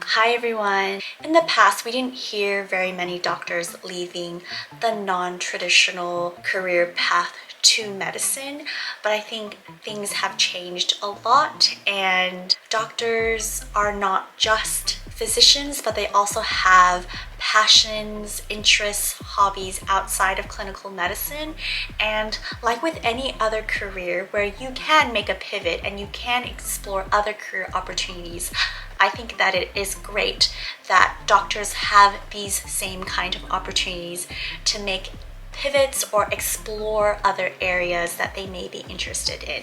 Hi everyone. In the past, we didn't hear very many doctors leaving the non-traditional career path to medicine, but I think things have changed a lot and doctors are not just physicians, but they also have passions, interests, hobbies outside of clinical medicine. And like with any other career where you can make a pivot and you can explore other career opportunities, I think that it is great that doctors have these same kind of opportunities to make pivots or explore other areas that they may be interested in.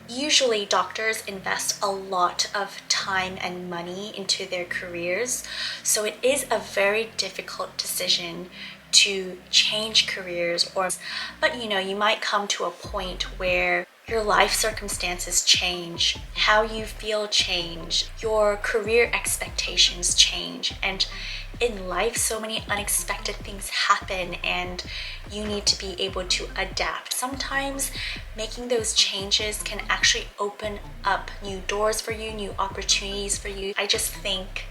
Usually doctors invest a lot of time and money into their careers, so it is a very difficult decision to change careers. But you might come to a point where your life circumstances change, how you feel change, your career expectations change, and in life so many unexpected things happen and you need to be able to adapt. Sometimes making those changes can actually open up new doors for you, new opportunities for you. I just think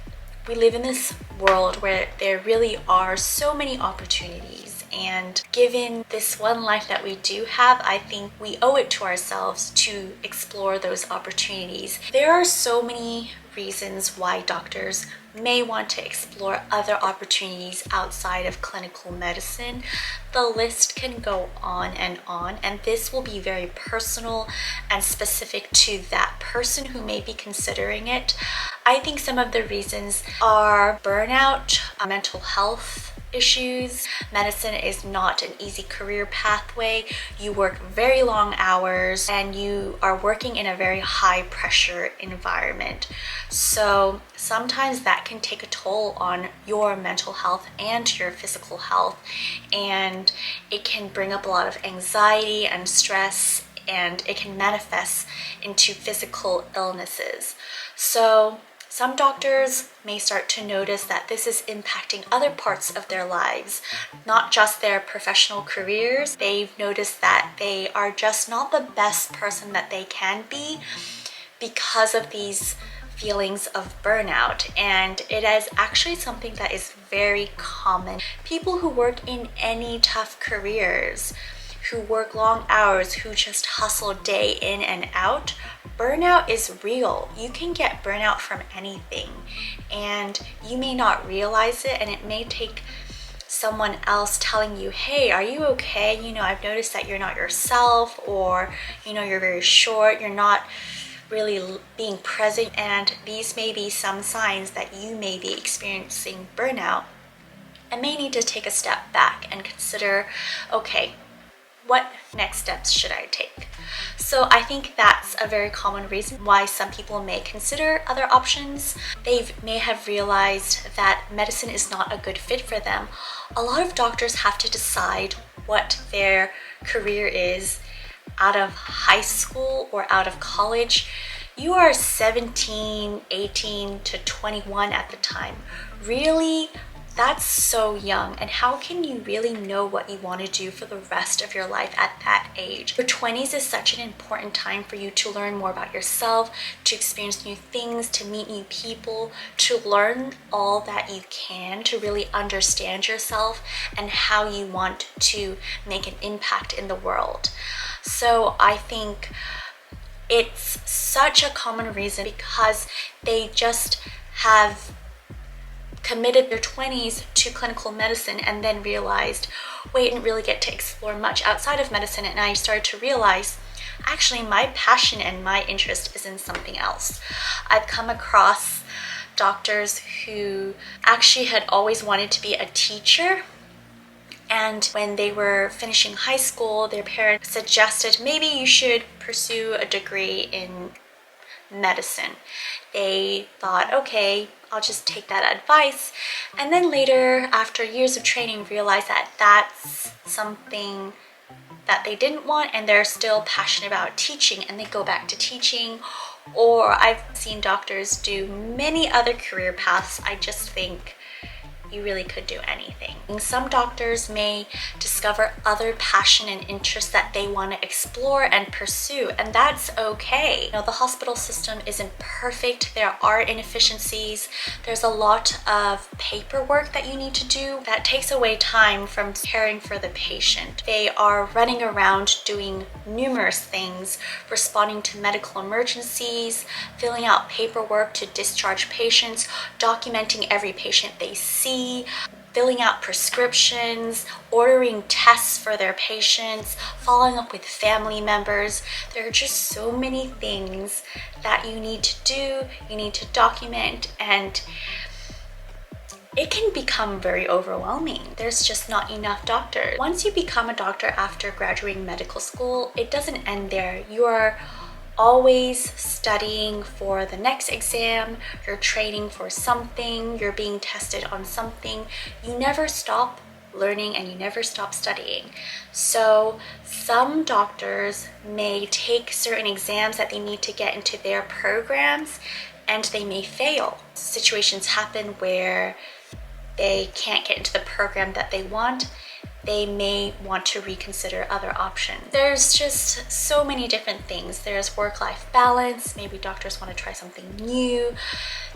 we live in this world where there really are so many opportunities, and given this one life that we do have, I think we owe it to ourselves to explore those opportunities. There are so many reasons why doctors may want to explore other opportunities outside of clinical medicine. The list can go on, and this will be very personal and specific to that person who may be considering it. I think some of the reasons are burnout, mental health issues. Medicine is not an easy career pathway. You work very long hours and you are working in a very high pressure environment. So sometimes that can take a toll on your mental health and your physical health, and it can bring up a lot of anxiety and stress, and it can manifest into physical illnesses. So some doctors may start to notice that this is impacting other parts of their lives, not just their professional careers. They've noticed that they are just not the best person that they can be because of these feelings of burnout, and it is actually something that is very common. People who work in any tough careers, who work long hours, who just hustle day in and out, burnout is real. You can get burnout from anything, and you may not realize it, and it may take someone else telling you, hey, are you okay? I've noticed that you're not yourself, or you're very short, you're not really being present, and these may be some signs that you may be experiencing burnout and may need to take a step back and consider, okay, what next steps should I take? So I think that's a very common reason why some people may consider other options. They may have realized that medicine is not a good fit for them. A lot of doctors have to decide what their career is out of high school or out of college. You are 17, 18 to 21 at the time. Really, that's so young, and how can you really know what you want to do for the rest of your life at that age? Your 20s is such an important time for you to learn more about yourself, to experience new things, to meet new people, to learn all that you can, to really understand yourself and how you want to make an impact in the world. So I think it's such a common reason because they just have committed their 20s to clinical medicine and then realized, wait, I didn't really get to explore much outside of medicine, and I started to realize, actually, my passion and my interest is in something else. I've come across doctors who actually had always wanted to be a teacher, and when they were finishing high school, their parents suggested maybe you should pursue a degree in medicine. They thought, okay, I'll just take that advice, and then later, after years of training, realized that that's something that they didn't want, and they're still passionate about teaching, and they go back to teaching. Or I've seen doctors do many other career paths. I just think you really could do anything. And some doctors may discover other passion and interests that they want to explore and pursue, and that's okay. You know, the hospital system isn't perfect. There are inefficiencies. There's a lot of paperwork that you need to do that takes away time from caring for the patient. They are running around doing numerous things, responding to medical emergencies, filling out paperwork to discharge patients, documenting every patient they see, filling out prescriptions, ordering tests for their patients, following up with family members. There are just so many things that you need to do, you need to document, and it can become very overwhelming. There's just not enough doctors. Once you become a doctor after graduating medical school, it doesn't end there. You are always studying for the next exam, you're training for something, you're being tested on something. You never stop learning and you never stop studying. So some doctors may take certain exams that they need to get into their programs and they may fail. Situations happen where they can't get into the program that they want. They may want to reconsider other options. There's just so many different things. There's work-life balance. Maybe doctors want to try something new.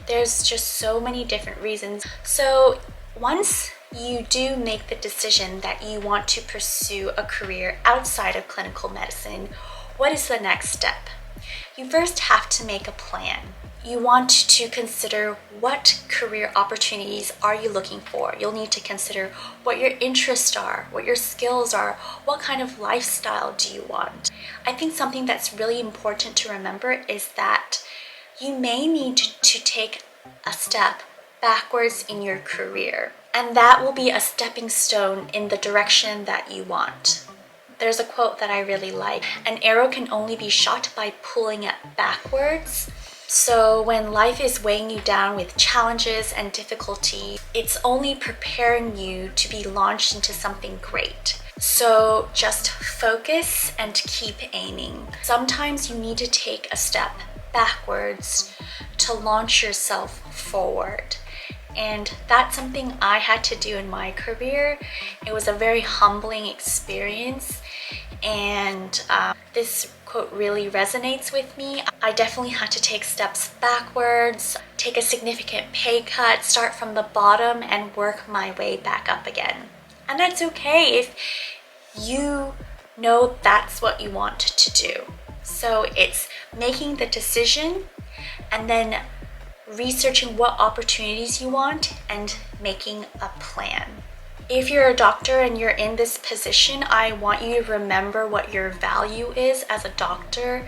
There's just so many different reasons. So once you do make the decision that you want to pursue a career outside of clinical medicine, what is the next step? You first have to make a plan. You want to consider what career opportunities are you looking for. You'll need to consider what your interests are, what your skills are, what kind of lifestyle do you want. I think something that's really important to remember is that you may need to take a step backwards in your career, and that will be a stepping stone in the direction that you want. There's a quote that I really like: "An arrow can only be shot by pulling it backwards." So when life is weighing you down with challenges and difficulty, it's only preparing you to be launched into something great. So just focus and keep aiming. Sometimes you need to take a step backwards to launch yourself forward. And that's something I had to do in my career. It was a very humbling experience, and this quote really resonates with me. I definitely had to take steps backwards, take a significant pay cut, start from the bottom and work my way back up again. And that's okay if you know that's what you want to do. So it's making the decision and then researching what opportunities you want and making a plan. If you're a doctor and you're in this position, I want you to remember what your value is as a doctor.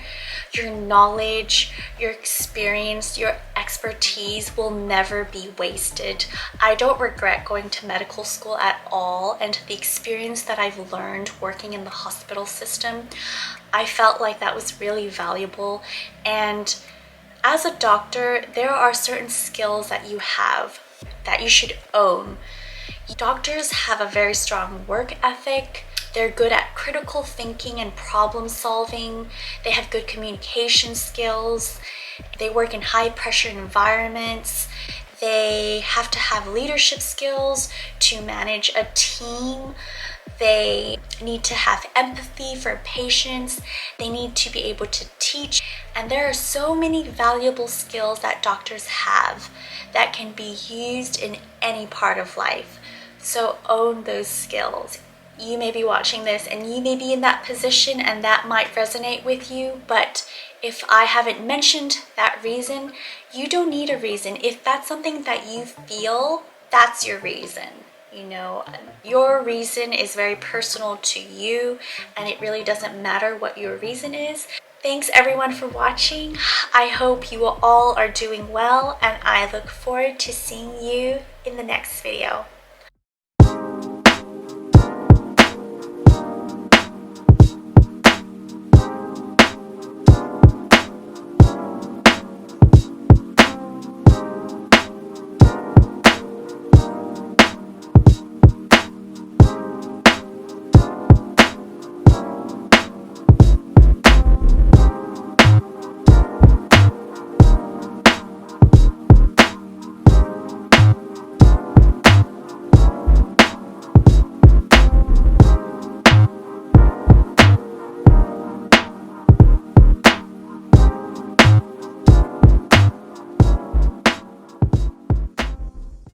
Your knowledge, your experience, your expertise will never be wasted. I don't regret going to medical school at all, and the experience that I've learned working in the hospital system, I felt like that was really valuable. And as a doctor, there are certain skills that you have that you should own. Doctors have a very strong work ethic. They're good at critical thinking and problem solving. They have good communication skills. They work in high pressure environments. They have to have leadership skills to manage a team. They need to have empathy for patients. They need to be able to teach. And there are so many valuable skills that doctors have that can be used in any part of life. So own those skills. You may be watching this and you may be in that position and that might resonate with you, but if I haven't mentioned that reason, you don't need a reason. If that's something that you feel, that's your reason. You know, your reason is very personal to you, and it really doesn't matter what your reason is. Thanks everyone for watching. I hope you all are doing well, and I look forward to seeing you in the next video.